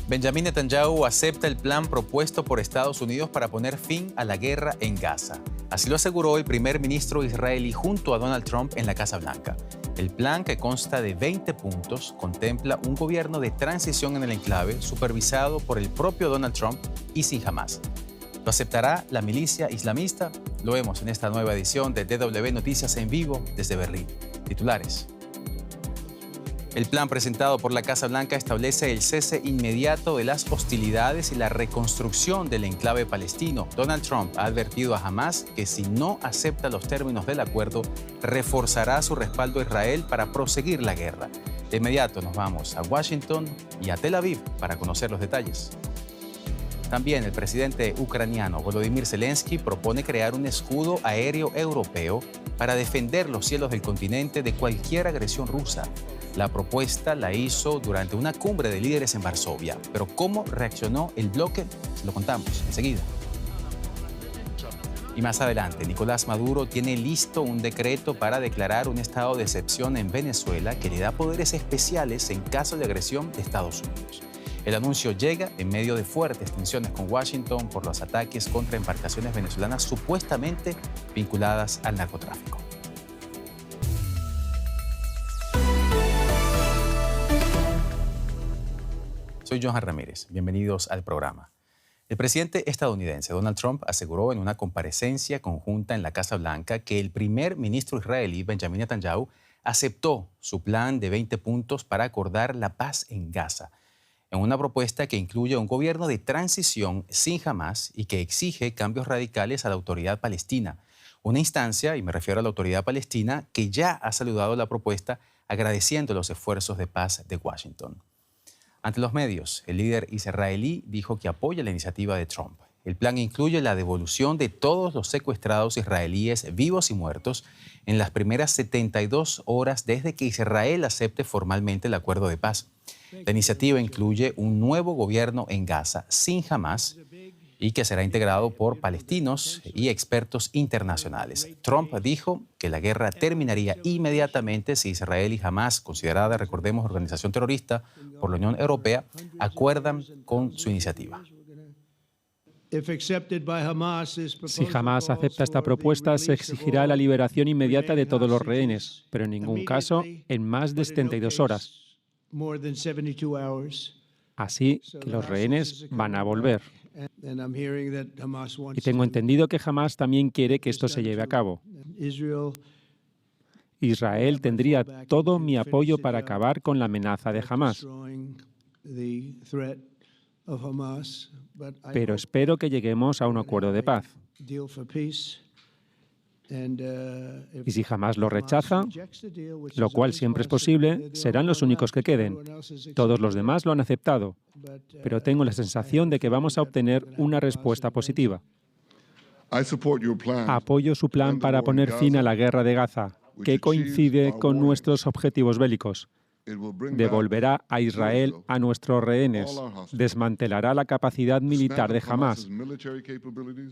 Benjamin Netanyahu acepta el plan propuesto por Estados Unidos para poner fin a la guerra en Gaza. Así lo aseguró el primer ministro israelí junto a Donald Trump en la Casa Blanca. El plan, que consta de 20 puntos, contempla un gobierno de transición en el enclave supervisado por el propio Donald Trump y sin Hamás. ¿Lo aceptará la milicia islamista? Lo vemos en esta nueva edición de DW Noticias en vivo desde Berlín. Titulares. El plan presentado por la Casa Blanca establece el cese inmediato de las hostilidades y la reconstrucción del enclave palestino. Donald Trump ha advertido a Hamás que si no acepta los términos del acuerdo, reforzará su respaldo a Israel para proseguir la guerra. De inmediato nos vamos a Washington y a Tel Aviv para conocer los detalles. También el presidente ucraniano Volodymyr Zelensky propone crear un escudo aéreo europeo para defender los cielos del continente de cualquier agresión rusa. La propuesta la hizo durante una cumbre de líderes en Varsovia. Pero ¿cómo reaccionó el bloque? Se lo contamos enseguida. Y más adelante, Nicolás Maduro tiene listo un decreto para declarar un estado de excepción en Venezuela que le da poderes especiales en caso de agresión de Estados Unidos. El anuncio llega en medio de fuertes tensiones con Washington por los ataques contra embarcaciones venezolanas supuestamente vinculadas al narcotráfico. Soy Johan Ramírez. Bienvenidos al programa. El presidente estadounidense Donald Trump aseguró en una comparecencia conjunta en la Casa Blanca que el primer ministro israelí Benjamin Netanyahu aceptó su plan de 20 puntos para acordar la paz en Gaza, en una propuesta que incluye un gobierno de transición sin Hamás y que exige cambios radicales a la autoridad palestina. Una instancia, y me refiero a la autoridad palestina, que ya ha saludado la propuesta agradeciendo los esfuerzos de paz de Washington. Ante los medios, el líder israelí dijo que apoya la iniciativa de Trump. El plan incluye la devolución de todos los secuestrados israelíes vivos y muertos en las primeras 72 horas desde que Israel acepte formalmente el acuerdo de paz. La iniciativa incluye un nuevo gobierno en Gaza sin Hamás y que será integrado por palestinos y expertos internacionales. Trump dijo que la guerra terminaría inmediatamente si Israel y Hamás, considerada, recordemos, organización terrorista por la Unión Europea, acuerdan con su iniciativa. Si Hamás acepta esta propuesta, se exigirá la liberación inmediata de todos los rehenes, pero en ningún caso en más de 72 horas. Así que los rehenes van a volver. Y tengo entendido que Hamás también quiere que esto se lleve a cabo. Israel tendría todo mi apoyo para acabar con la amenaza de Hamás. Pero espero que lleguemos a un acuerdo de paz. Y si Hamás lo rechaza, lo cual siempre es posible, serán los únicos que queden. Todos los demás lo han aceptado, pero tengo la sensación de que vamos a obtener una respuesta positiva. Apoyo su plan para poner fin a la guerra de Gaza, que coincide con nuestros objetivos bélicos. Devolverá a Israel a nuestros rehenes, desmantelará la capacidad militar de Hamás,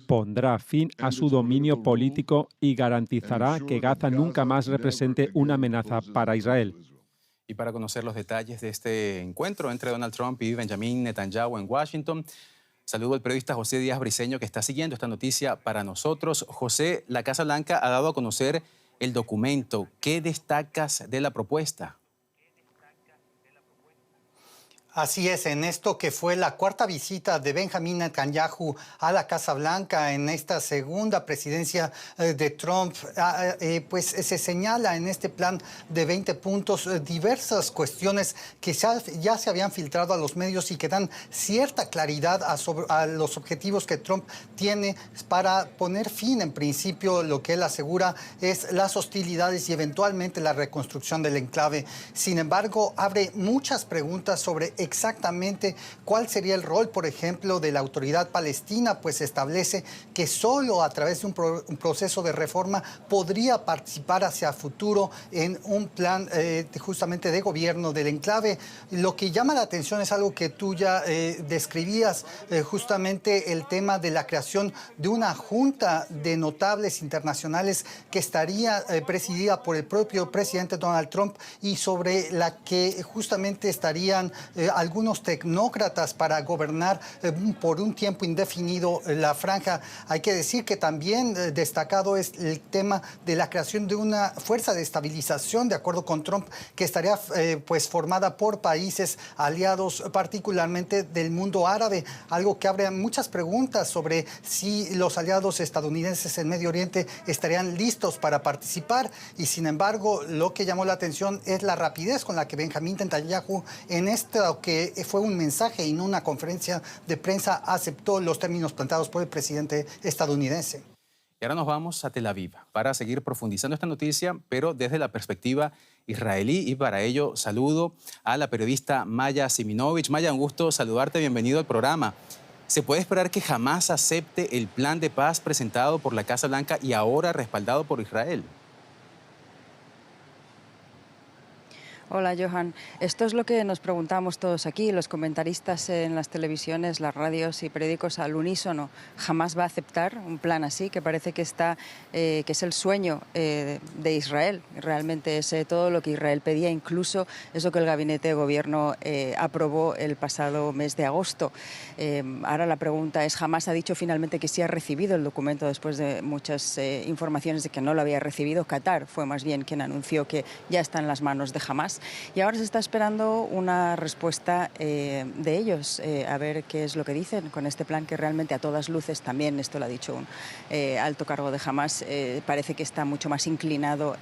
pondrá fin a su dominio político y garantizará que Gaza nunca más represente una amenaza para Israel. Y para conocer los detalles de este encuentro entre Donald Trump y Benjamin Netanyahu en Washington, saludo al periodista José Díaz Briceño, que está siguiendo esta noticia para nosotros. José, la Casa Blanca ha dado a conocer el documento. ¿Qué destacas de la propuesta? Así es, en esto que fue la cuarta visita de Benjamin Netanyahu a la Casa Blanca en esta segunda presidencia de Trump, pues se señala en este plan de 20 puntos diversas cuestiones que ya se habían filtrado a los medios y que dan cierta claridad a los objetivos que Trump tiene para poner fin, en principio, lo que él asegura es las hostilidades y eventualmente la reconstrucción del enclave. Sin embargo, abre muchas preguntas sobre exactamente cuál sería el rol, por ejemplo, de la autoridad palestina, pues establece que solo a través de un proceso de reforma podría participar hacia futuro en un plan justamente de gobierno del enclave. Lo que llama la atención es algo que tú ya describías, justamente el tema de la creación de una junta de notables internacionales que estaría presidida por el propio presidente Donald Trump y sobre la que justamente estarían algunos tecnócratas para gobernar por un tiempo indefinido la franja. Hay que decir que también destacado es el tema de la creación de una fuerza de estabilización, de acuerdo con Trump, que estaría pues formada por países aliados, particularmente del mundo árabe, algo que abre muchas preguntas sobre si los aliados estadounidenses en Medio Oriente estarían listos para participar. Y sin embargo, lo que llamó la atención es la rapidez con la que Benjamín Netanyahu, en esto que fue un mensaje y no una conferencia de prensa, aceptó los términos planteados por el presidente estadounidense. Y ahora nos vamos a Tel Aviv para seguir profundizando esta noticia, pero desde la perspectiva israelí, y para ello saludo a la periodista Maya Siminovich. Maya, un gusto saludarte, bienvenido al programa. ¿Se puede esperar que Hamás acepte el plan de paz presentado por la Casa Blanca y ahora respaldado por Israel? Hola, Johan. Esto es lo que nos preguntamos todos aquí, los comentaristas en las televisiones, las radios y periódicos al unísono. ¿Jamás va a aceptar un plan así, que parece que es el sueño de Israel? Realmente es todo lo que Israel pedía, incluso eso que el gabinete de gobierno aprobó el pasado mes de agosto. Ahora la pregunta es, ¿Hamás ha dicho finalmente que sí ha recibido el documento después de muchas informaciones de que no lo había recibido? Qatar fue más bien quien anunció que ya está en las manos de Hamás. Y ahora se está esperando una respuesta de ellos, a ver qué es lo que dicen con este plan, que realmente a todas luces también, esto lo ha dicho un alto cargo de Hamás, parece que está mucho más inclinado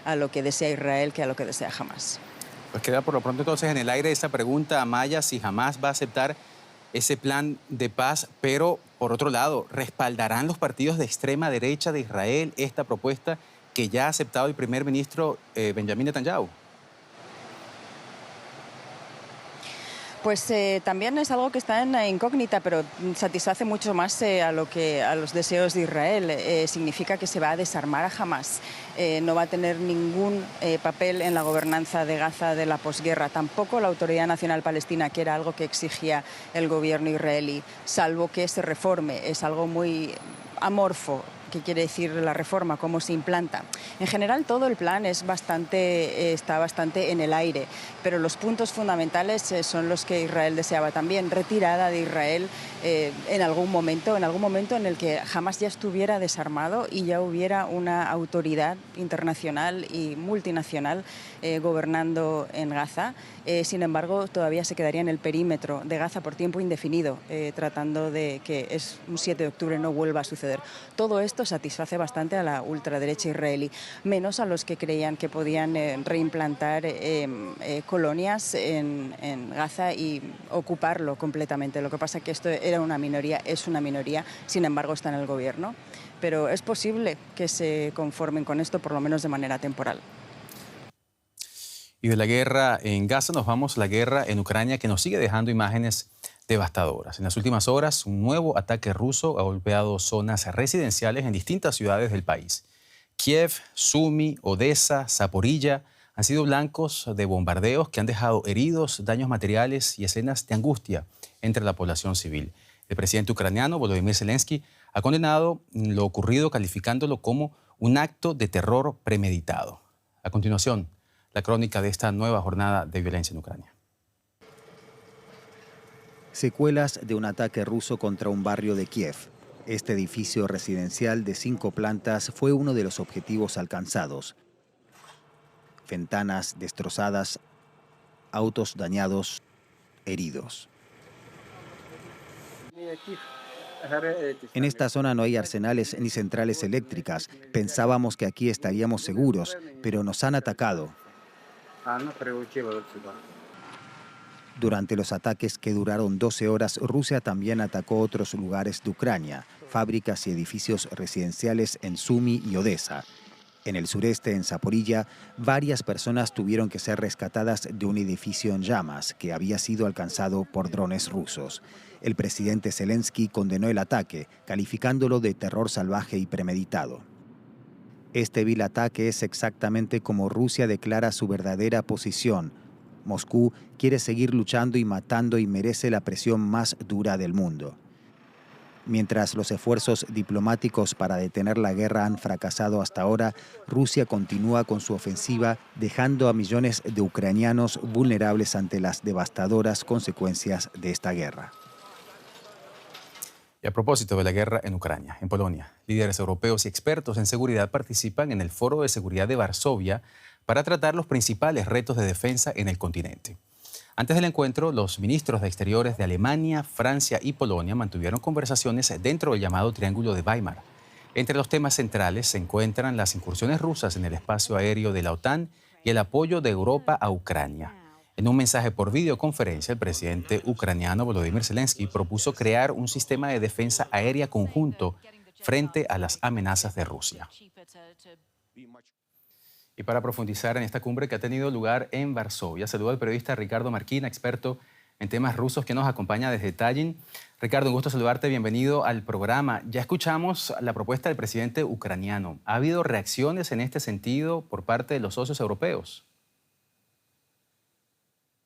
a lo que desea Israel que a lo que desea Hamás. Pues queda por lo pronto entonces en el aire esa pregunta a Maya, si Hamás va a aceptar ese plan de paz, pero por otro lado, ¿respaldarán los partidos de extrema derecha de Israel esta propuesta que ya ha aceptado el primer ministro Benjamín Netanyahu? Pues también es algo que está en la incógnita, pero satisface mucho más a los deseos de Israel. Significa que se va a desarmar a Hamás. No va a tener ningún papel en la gobernanza de Gaza de la posguerra. Tampoco la Autoridad Nacional Palestina, que era algo que exigía el gobierno israelí, salvo que se reforme. Es algo muy amorfo. ¿Qué quiere decir la reforma? ¿Cómo se implanta? En general, todo el plan está bastante en el aire, pero los puntos fundamentales son los que Israel deseaba también. Retirada de Israel en algún momento en el que Hamás ya estuviera desarmado y ya hubiera una autoridad internacional y multinacional gobernando en Gaza. Sin embargo, todavía se quedaría en el perímetro de Gaza por tiempo indefinido, tratando de que un 7 de octubre no vuelva a suceder. Todo esto satisface bastante a la ultraderecha israelí, menos a los que creían que podían reimplantar colonias en Gaza y ocuparlo completamente. Lo que pasa es que esto era una minoría, es una minoría, sin embargo está en el gobierno. Pero es posible que se conformen con esto, por lo menos de manera temporal. Y de la guerra en Gaza nos vamos a la guerra en Ucrania, que nos sigue dejando imágenes devastadoras. En las últimas horas, un nuevo ataque ruso ha golpeado zonas residenciales en distintas ciudades del país. Kiev, Sumi, Odessa, Zaporilla han sido blancos de bombardeos que han dejado heridos, daños materiales y escenas de angustia entre la población civil. El presidente ucraniano, Volodymyr Zelensky, ha condenado lo ocurrido calificándolo como un acto de terror premeditado. A continuación, la crónica de esta nueva jornada de violencia en Ucrania. Secuelas de un ataque ruso contra un barrio de Kiev. Este edificio residencial de 5 plantas fue uno de los objetivos alcanzados. Ventanas destrozadas, autos dañados, heridos. En esta zona no hay arsenales ni centrales eléctricas. Pensábamos que aquí estaríamos seguros, pero nos han atacado. Durante los ataques que duraron 12 horas, Rusia también atacó otros lugares de Ucrania, fábricas y edificios residenciales en Sumi y Odessa. En el sureste, en Zaporilla, varias personas tuvieron que ser rescatadas de un edificio en llamas que había sido alcanzado por drones rusos. El presidente Zelensky condenó el ataque, calificándolo de terror salvaje y premeditado. Este vil ataque es exactamente como Rusia declara su verdadera posición. Moscú quiere seguir luchando y matando y merece la presión más dura del mundo. Mientras los esfuerzos diplomáticos para detener la guerra han fracasado hasta ahora, Rusia continúa con su ofensiva, dejando a millones de ucranianos vulnerables ante las devastadoras consecuencias de esta guerra. Y a propósito de la guerra en Ucrania, en Polonia, líderes europeos y expertos en seguridad participan en el Foro de Seguridad de Varsovia para tratar los principales retos de defensa en el continente. Antes del encuentro, los ministros de Exteriores de Alemania, Francia y Polonia mantuvieron conversaciones dentro del llamado Triángulo de Weimar. Entre los temas centrales se encuentran las incursiones rusas en el espacio aéreo de la OTAN y el apoyo de Europa a Ucrania. En un mensaje por videoconferencia, el presidente ucraniano Volodymyr Zelensky propuso crear un sistema de defensa aérea conjunto frente a las amenazas de Rusia. Y para profundizar en esta cumbre que ha tenido lugar en Varsovia, saludo al periodista Ricardo Marquina, experto en temas rusos, que nos acompaña desde Tallin. Ricardo, un gusto saludarte, bienvenido al programa. Ya escuchamos la propuesta del presidente ucraniano. ¿Ha habido reacciones en este sentido por parte de los socios europeos?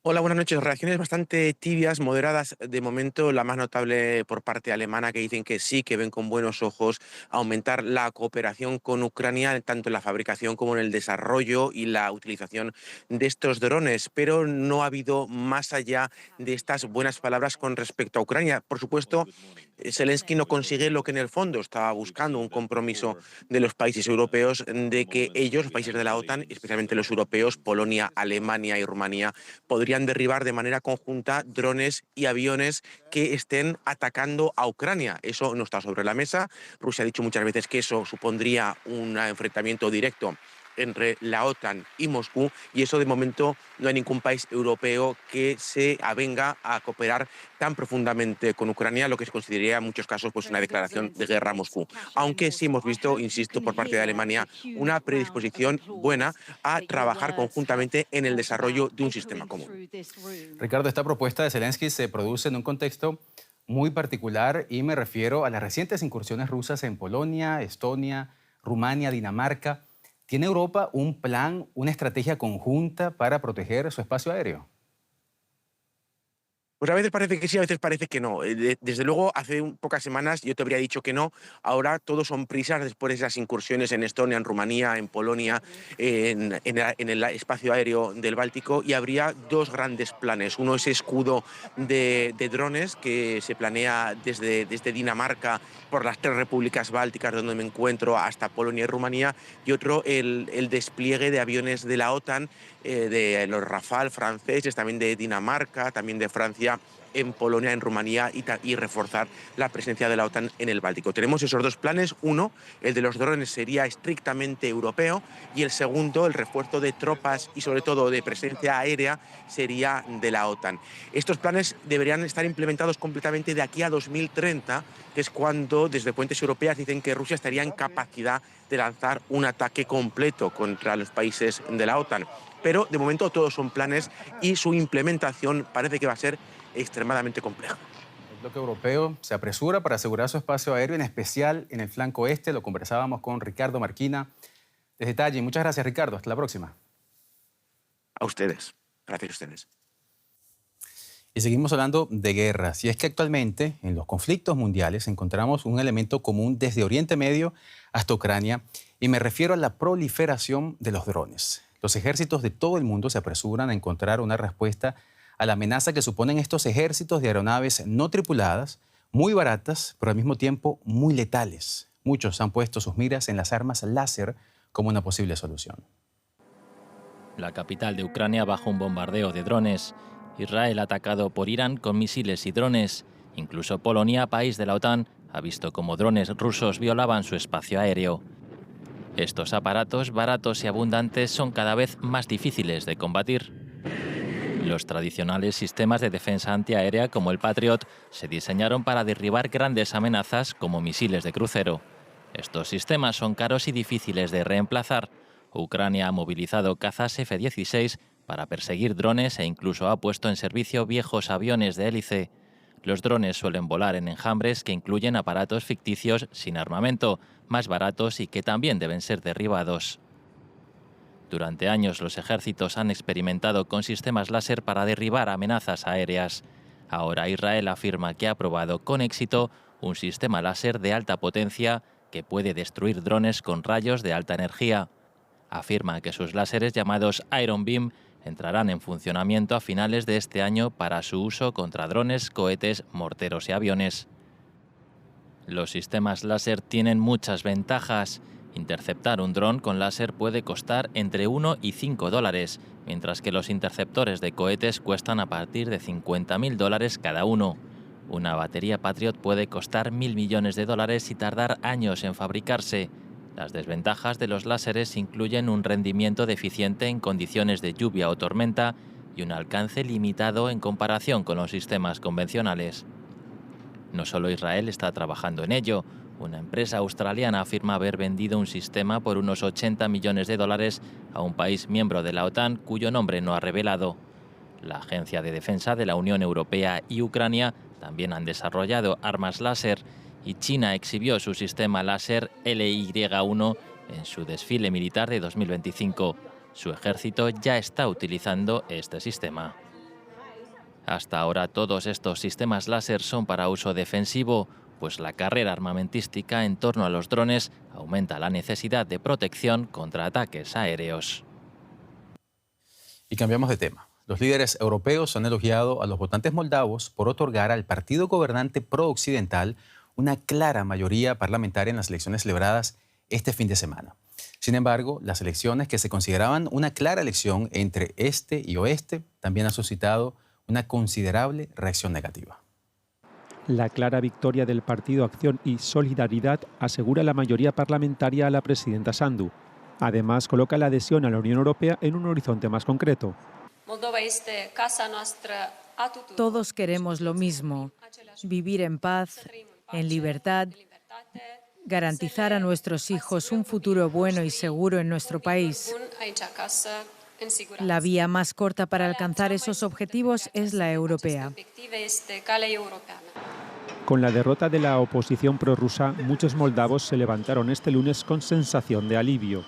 Hola, buenas noches. Reacciones bastante tibias, moderadas. De momento, la más notable por parte alemana, que dicen que sí, que ven con buenos ojos aumentar la cooperación con Ucrania, tanto en la fabricación como en el desarrollo y la utilización de estos drones. Pero no ha habido más allá de estas buenas palabras con respecto a Ucrania. Por supuesto, Zelensky no consigue lo que en el fondo estaba buscando, un compromiso de los países europeos de que ellos, los países de la OTAN, especialmente los europeos, Polonia, Alemania y Rumanía, podrían derribar de manera conjunta drones y aviones que estén atacando a Ucrania. Eso no está sobre la mesa. Rusia ha dicho muchas veces que eso supondría un enfrentamiento directo entre la OTAN y Moscú, y eso de momento no hay ningún país europeo que se avenga a cooperar tan profundamente con Ucrania, lo que se consideraría en muchos casos pues una declaración de guerra a Moscú. Aunque sí hemos visto, insisto, por parte de Alemania una predisposición buena a trabajar conjuntamente en el desarrollo de un sistema común. Ricardo, esta propuesta de Zelensky se produce en un contexto muy particular y me refiero a las recientes incursiones rusas en Polonia, Estonia, Rumania, Dinamarca. ¿Tiene Europa un plan, una estrategia conjunta para proteger su espacio aéreo? Pues a veces parece que sí, a veces parece que no. Desde luego, hace pocas semanas yo te habría dicho que no. Ahora todos son prisas después de esas incursiones en Estonia, en Rumanía, en Polonia, en el espacio aéreo del Báltico, y habría dos grandes planes. Uno es escudo de drones que se planea desde Dinamarca por las 3 repúblicas bálticas donde me encuentro hasta Polonia y Rumanía, y otro el despliegue de aviones de la OTAN, de los Rafale franceses, también de Dinamarca, también de Francia, en Polonia, en Rumanía, y reforzar la presencia de la OTAN en el Báltico. Tenemos esos dos planes. Uno, el de los drones, sería estrictamente europeo, y el segundo, el refuerzo de tropas y sobre todo de presencia aérea, sería de la OTAN. Estos planes deberían estar implementados completamente de aquí a 2030, que es cuando desde fuentes europeas dicen que Rusia estaría en capacidad de lanzar un ataque completo contra los países de la OTAN. Pero de momento todos son planes y su implementación parece que va a ser extremadamente compleja. El bloque europeo se apresura para asegurar su espacio aéreo, en especial en el flanco este. Lo conversábamos con Ricardo Marquina desde Tallin. Muchas gracias, Ricardo. Hasta la próxima. A ustedes. Gracias a ustedes. Y seguimos hablando de guerras. Y es que actualmente en los conflictos mundiales encontramos un elemento común desde Oriente Medio hasta Ucrania, y me refiero a la proliferación de los drones. Los ejércitos de todo el mundo se apresuran a encontrar una respuesta a la amenaza que suponen estos ejércitos de aeronaves no tripuladas, muy baratas, pero al mismo tiempo muy letales. Muchos han puesto sus miras en las armas láser como una posible solución. La capital de Ucrania bajo un bombardeo de drones. Israel atacado por Irán con misiles y drones. Incluso Polonia, país de la OTAN, ha visto cómo drones rusos violaban su espacio aéreo. Estos aparatos, baratos y abundantes, son cada vez más difíciles de combatir. Los tradicionales sistemas de defensa antiaérea como el Patriot se diseñaron para derribar grandes amenazas como misiles de crucero. Estos sistemas son caros y difíciles de reemplazar. Ucrania ha movilizado cazas F-16 para perseguir drones e incluso ha puesto en servicio viejos aviones de hélice. Los drones suelen volar en enjambres que incluyen aparatos ficticios sin armamento, más baratos y que también deben ser derribados. Durante años los ejércitos han experimentado con sistemas láser para derribar amenazas aéreas. Ahora Israel afirma que ha probado con éxito un sistema láser de alta potencia que puede destruir drones con rayos de alta energía. Afirma que sus láseres llamados Iron Beam entrarán en funcionamiento a finales de este año para su uso contra drones, cohetes, morteros y aviones. Los sistemas láser tienen muchas ventajas. Interceptar un dron con láser puede costar entre 1 y 5 dólares, mientras que los interceptores de cohetes cuestan a partir de $50.000 cada uno. Una batería Patriot puede costar 1.000 millones de dólares y tardar años en fabricarse. Las desventajas de los láseres incluyen un rendimiento deficiente en condiciones de lluvia o tormenta y un alcance limitado en comparación con los sistemas convencionales. No solo Israel está trabajando en ello. Una empresa australiana afirma haber vendido un sistema por unos 80 millones de dólares a un país miembro de la OTAN cuyo nombre no ha revelado. La Agencia de Defensa de la Unión Europea y Ucrania también han desarrollado armas láser y China exhibió su sistema láser LY-1 en su desfile militar de 2025. Su ejército ya está utilizando este sistema. Hasta ahora todos estos sistemas láser son para uso defensivo, pues la carrera armamentística en torno a los drones aumenta la necesidad de protección contra ataques aéreos. Y cambiamos de tema. Los líderes europeos han elogiado a los votantes moldavos por otorgar al partido gobernante pro-occidental una clara mayoría parlamentaria en las elecciones celebradas este fin de semana. Sin embargo, las elecciones que se consideraban una clara elección entre este y oeste también han suscitado una considerable reacción negativa. La clara victoria del Partido Acción y Solidaridad asegura la mayoría parlamentaria a la presidenta Sandu. Además, coloca la adhesión a la Unión Europea en un horizonte más concreto. Todos queremos lo mismo: vivir en paz, en libertad, garantizar a nuestros hijos un futuro bueno y seguro en nuestro país. La vía más corta para alcanzar esos objetivos es la europea. Con la derrota de la oposición prorrusa, muchos moldavos se levantaron este lunes con sensación de alivio.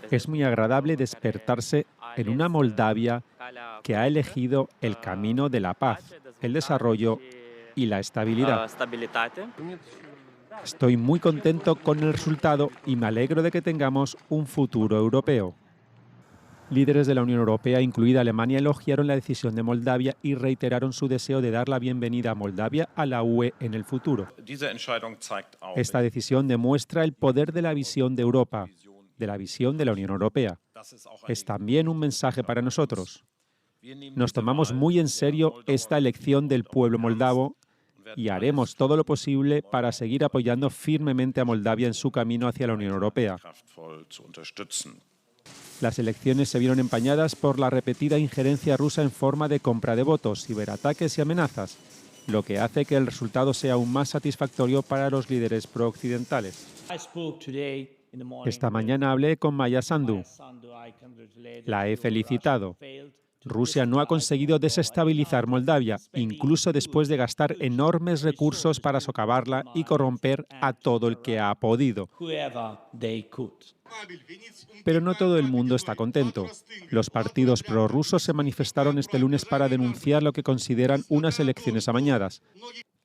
Es muy agradable despertarse en una Moldavia que ha elegido el camino de la paz, el desarrollo y la estabilidad. Estoy muy contento con el resultado y me alegro de que tengamos un futuro europeo. Líderes de la Unión Europea, incluida Alemania, elogiaron la decisión de Moldavia y reiteraron su deseo de dar la bienvenida a Moldavia a la UE en el futuro. Esta decisión demuestra el poder de la visión de Europa, de la visión de la Unión Europea. Es también un mensaje para nosotros. Nos tomamos muy en serio esta elección del pueblo moldavo y haremos todo lo posible para seguir apoyando firmemente a Moldavia en su camino hacia la Unión Europea. Las elecciones se vieron empañadas por la repetida injerencia rusa en forma de compra de votos, ciberataques y amenazas, lo que hace que el resultado sea aún más satisfactorio para los líderes pro-occidentales. Esta mañana hablé con Maya Sandu. La he felicitado. Rusia no ha conseguido desestabilizar Moldavia, incluso después de gastar enormes recursos para socavarla y corromper a todo el que ha podido. Pero no todo el mundo está contento. Los partidos prorrusos se manifestaron este lunes para denunciar lo que consideran unas elecciones amañadas.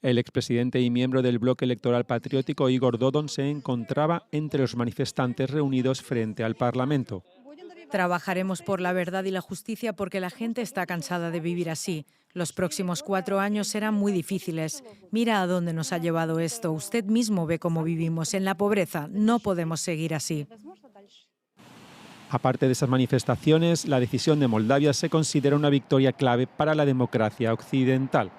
El expresidente y miembro del bloque electoral patriótico Igor Dodon se encontraba entre los manifestantes reunidos frente al Parlamento. Trabajaremos por la verdad y la justicia porque la gente está cansada de vivir así. Los próximos 4 años serán muy difíciles. Mira a dónde nos ha llevado esto. Usted mismo ve cómo vivimos en la pobreza. No podemos seguir así. Aparte de esas manifestaciones, la decisión de Moldavia se considera una victoria clave para la democracia occidental.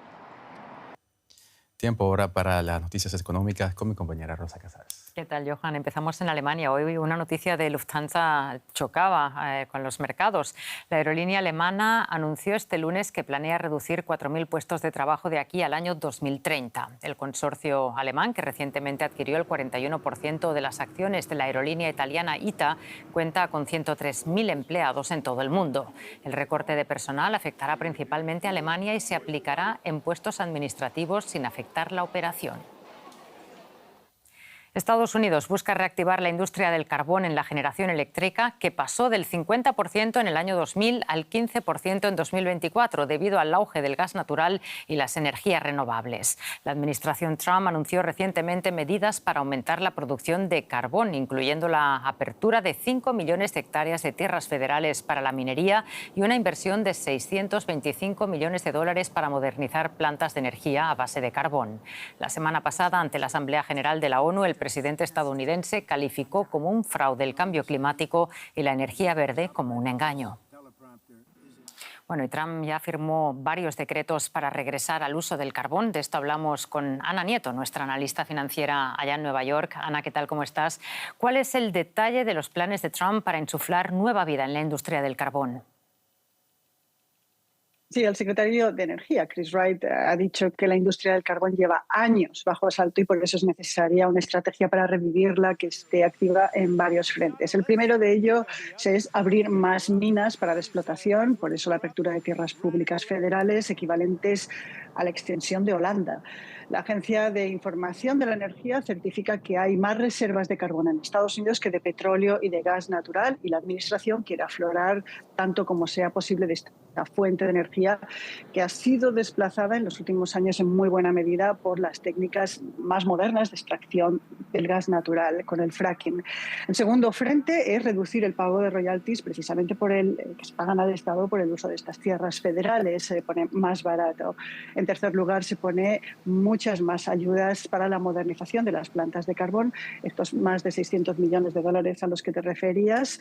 Tiempo ahora para las noticias económicas con mi compañera Rosa Casares. ¿Qué tal, Johan? Empezamos en Alemania. Hoy una noticia de Lufthansa chocaba con los mercados. La aerolínea alemana anunció este lunes que planea reducir 4.000 puestos de trabajo de aquí al año 2030. El consorcio alemán, que recientemente adquirió el 41% de las acciones de la aerolínea italiana ITA, cuenta con 103.000 empleados en todo el mundo. El recorte de personal afectará principalmente a Alemania y se aplicará en puestos administrativos sin afectar la operación. Estados Unidos busca reactivar la industria del carbón en la generación eléctrica, que pasó del 50% en el año 2000 al 15% en 2024, debido al auge del gas natural y las energías renovables. La administración Trump anunció recientemente medidas para aumentar la producción de carbón, incluyendo la apertura de 5 millones de hectáreas de tierras federales para la minería y una inversión de 625 millones de dólares para modernizar plantas de energía a base de carbón. La semana pasada, ante la Asamblea General de la ONU, el presidente estadounidense calificó como un fraude el cambio climático y la energía verde como un engaño. Bueno, y Trump ya firmó varios decretos para regresar al uso del carbón. De esto hablamos con Ana Nieto, nuestra analista financiera allá en Nueva York. Ana, ¿qué tal? ¿Cómo estás? ¿Cuál es el detalle de los planes de Trump para insuflar nueva vida en la industria del carbón? Sí, el secretario de Energía, Chris Wright, ha dicho que la industria del carbón lleva años bajo asalto y por eso es necesaria una estrategia para revivirla que esté activa en varios frentes. El primero de ellos es abrir más minas para la explotación, por eso la apertura de tierras públicas federales equivalentes a la extensión de Holanda. La Agencia de Información de la Energía certifica que hay más reservas de carbón en Estados Unidos que de petróleo y de gas natural, y la Administración quiere aflorar tanto como sea posible de esta fuente de energía que ha sido desplazada en los últimos años en muy buena medida por las técnicas más modernas de extracción del gas natural con el fracking. El segundo frente es reducir el pago de royalties precisamente por que se pagan al Estado por el uso de estas tierras federales, se pone más barato. En tercer lugar, se pone muchas más ayudas para la modernización de las plantas de carbón, estos más de 600 millones de dólares a los que te referías.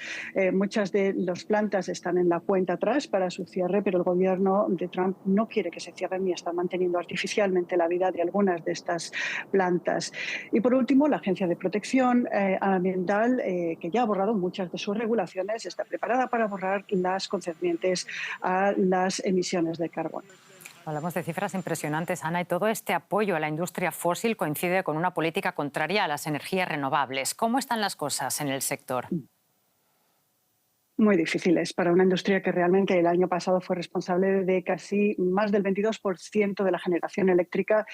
Muchas de las plantas están en la cuenta atrás para su cierre, pero el gobierno de Trump no quiere que se cierren ni está manteniendo artificialmente la vida de algunas de estas plantas. Y por último, la Agencia de Protección Ambiental, que ya ha borrado muchas de sus regulaciones, está preparada para borrar las concernientes a las emisiones de carbón. Hablamos de cifras impresionantes, Ana, y todo este apoyo a la industria fósil coincide con una política contraria a las energías renovables. ¿Cómo están las cosas en el sector? Muy difíciles para una industria que realmente el año pasado fue responsable de casi más del 22% de la generación eléctrica,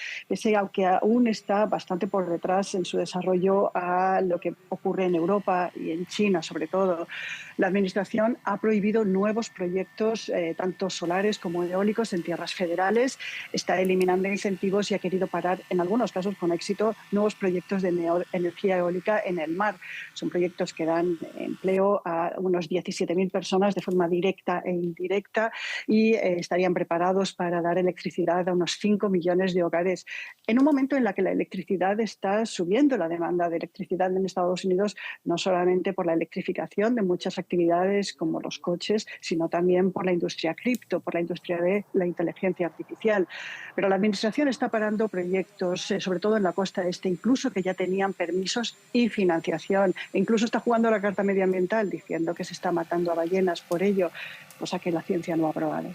aunque aún está bastante por detrás en su desarrollo a lo que ocurre en Europa y en China sobre todo. La Administración ha prohibido nuevos proyectos, tanto solares como eólicos, en tierras federales, está eliminando incentivos y ha querido parar, en algunos casos con éxito, nuevos proyectos de energía eólica en el mar. Son proyectos que dan empleo a unos 17.000 personas de forma directa e indirecta y estarían preparados para dar electricidad a unos 5 millones de hogares. En un momento en el que la electricidad está subiendo, la demanda de electricidad en Estados Unidos, no solamente por la electrificación de muchas actividades como los coches, sino también por la industria cripto, por la industria de la inteligencia artificial. Pero la Administración está parando proyectos, sobre todo en la costa este, incluso que ya tenían permisos y financiación. E incluso está jugando la carta medioambiental diciendo que se está matando a ballenas por ello, cosa que la ciencia no ha probado.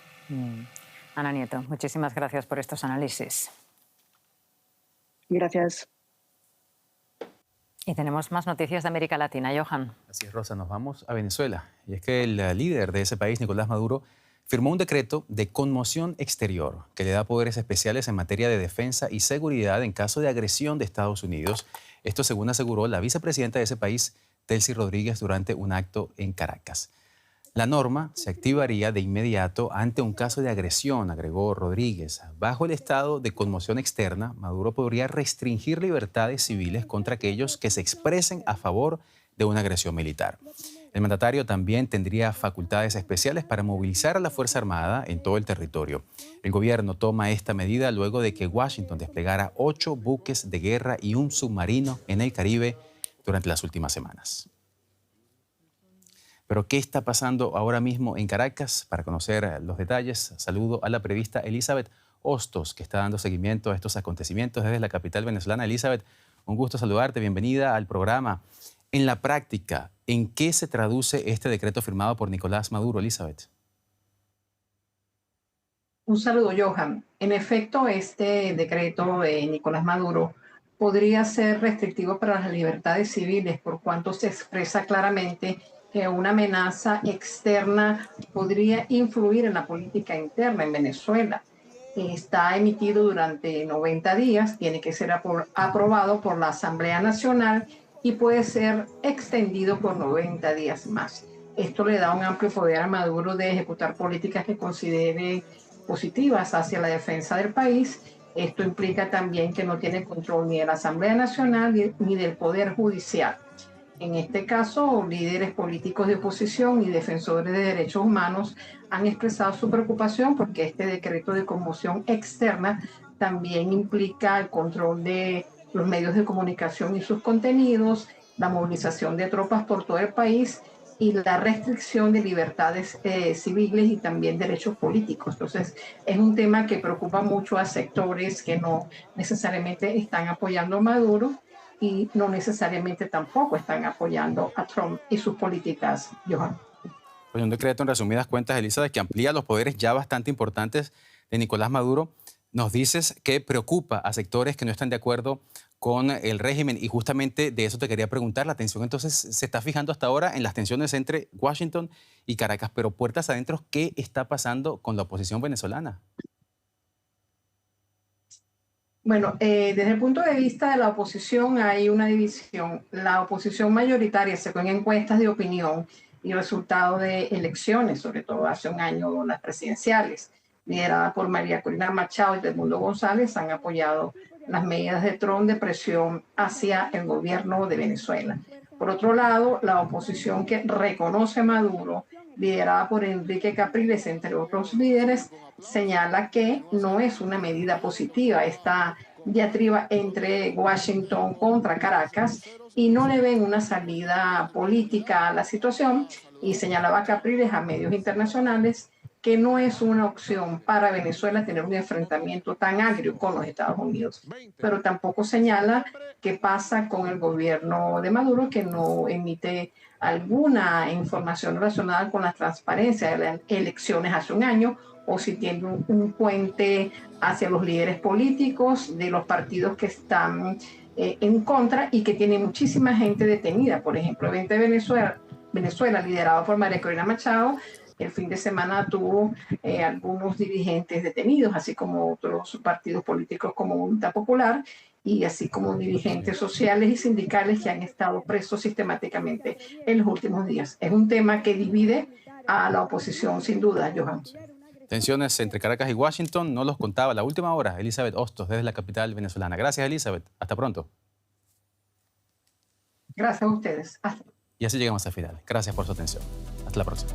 Ana Nieto, muchísimas gracias por estos análisis. Gracias. Y tenemos más noticias de América Latina. Johan. Así es, Rosa, nos vamos a Venezuela. Y es que el líder de ese país, Nicolás Maduro, firmó un decreto de conmoción exterior que le da poderes especiales en materia de defensa y seguridad en caso de agresión de Estados Unidos. Esto según aseguró la vicepresidenta de ese país, Delcy Rodríguez, durante un acto en Caracas. La norma se activaría de inmediato ante un caso de agresión, agregó Rodríguez. Bajo el estado de conmoción externa, Maduro podría restringir libertades civiles contra aquellos que se expresen a favor de una agresión militar. El mandatario también tendría facultades especiales para movilizar a la Fuerza Armada en todo el territorio. El gobierno toma esta medida luego de que Washington desplegara 8 buques de guerra y un submarino en el Caribe durante las últimas semanas. Pero, ¿qué está pasando ahora mismo en Caracas? Para conocer los detalles, saludo a la periodista Elizabeth Hostos, que está dando seguimiento a estos acontecimientos desde la capital venezolana. Elizabeth, un gusto saludarte, bienvenida al programa. En la práctica, ¿en qué se traduce este decreto firmado por Nicolás Maduro, Elizabeth? Un saludo, Johan. En efecto, este decreto de Nicolás Maduro podría ser restrictivo para las libertades civiles, por cuanto se expresa claramente que una amenaza externa podría influir en la política interna en Venezuela. está emitido durante 90 días, tiene que ser aprobado por la Asamblea Nacional y puede ser extendido por 90 días más. Esto le da un amplio poder a Maduro de ejecutar políticas que considere positivas hacia la defensa del país. Esto implica también que no tiene control ni de la Asamblea Nacional ni del Poder Judicial. En este caso, líderes políticos de oposición y defensores de derechos humanos han expresado su preocupación porque este decreto de conmoción externa también implica el control de los medios de comunicación y sus contenidos, la movilización de tropas por todo el país y la restricción de libertades civiles y también derechos políticos. Entonces, es un tema que preocupa mucho a sectores que no necesariamente están apoyando a Maduro y no necesariamente tampoco están apoyando a Trump y sus políticas, Johan. Pues un decreto, en resumidas cuentas, Elizabeth, que amplía los poderes ya bastante importantes de Nicolás Maduro. Nos dices que preocupa a sectores que no están de acuerdo con el régimen y justamente de eso te quería preguntar. La atención entonces se está fijando hasta ahora en las tensiones entre Washington y Caracas, pero puertas adentro, ¿qué está pasando con la oposición venezolana? Bueno, desde el punto de vista de la oposición hay una división. La oposición mayoritaria, según encuestas de opinión y resultados de elecciones, sobre todo hace un año las presidenciales, liderada por María Corina Machado y Edmundo González, han apoyado las medidas de Trump de presión hacia el gobierno de Venezuela. Por otro lado, la oposición que reconoce a Maduro, liderada por Enrique Capriles, entre otros líderes, señala que no es una medida positiva esta diatriba entre Washington contra Caracas y no le ven una salida política a la situación, y señalaba Capriles a medios internacionales que no es una opción para Venezuela tener un enfrentamiento tan agrio con los Estados Unidos. Pero tampoco señala qué pasa con el gobierno de Maduro, que no emite alguna información relacionada con la transparencia de las elecciones hace un año, o si tiene un puente hacia los líderes políticos de los partidos que están en contra y que tiene muchísima gente detenida. Por ejemplo, el 20 de Venezuela, liderado por María Corina Machado, el fin de semana tuvo algunos dirigentes detenidos, así como otros partidos políticos como Unidad Popular, y así como dirigentes sociales y sindicales que han estado presos sistemáticamente en los últimos días. Es un tema que divide a la oposición, sin duda, Johan. Tensiones entre Caracas y Washington, nos los contaba a la última hora Elizabeth Hostos desde la capital venezolana. Gracias, Elizabeth. Hasta pronto. Gracias a ustedes. Y así llegamos al final. Gracias por su atención. Hasta la próxima.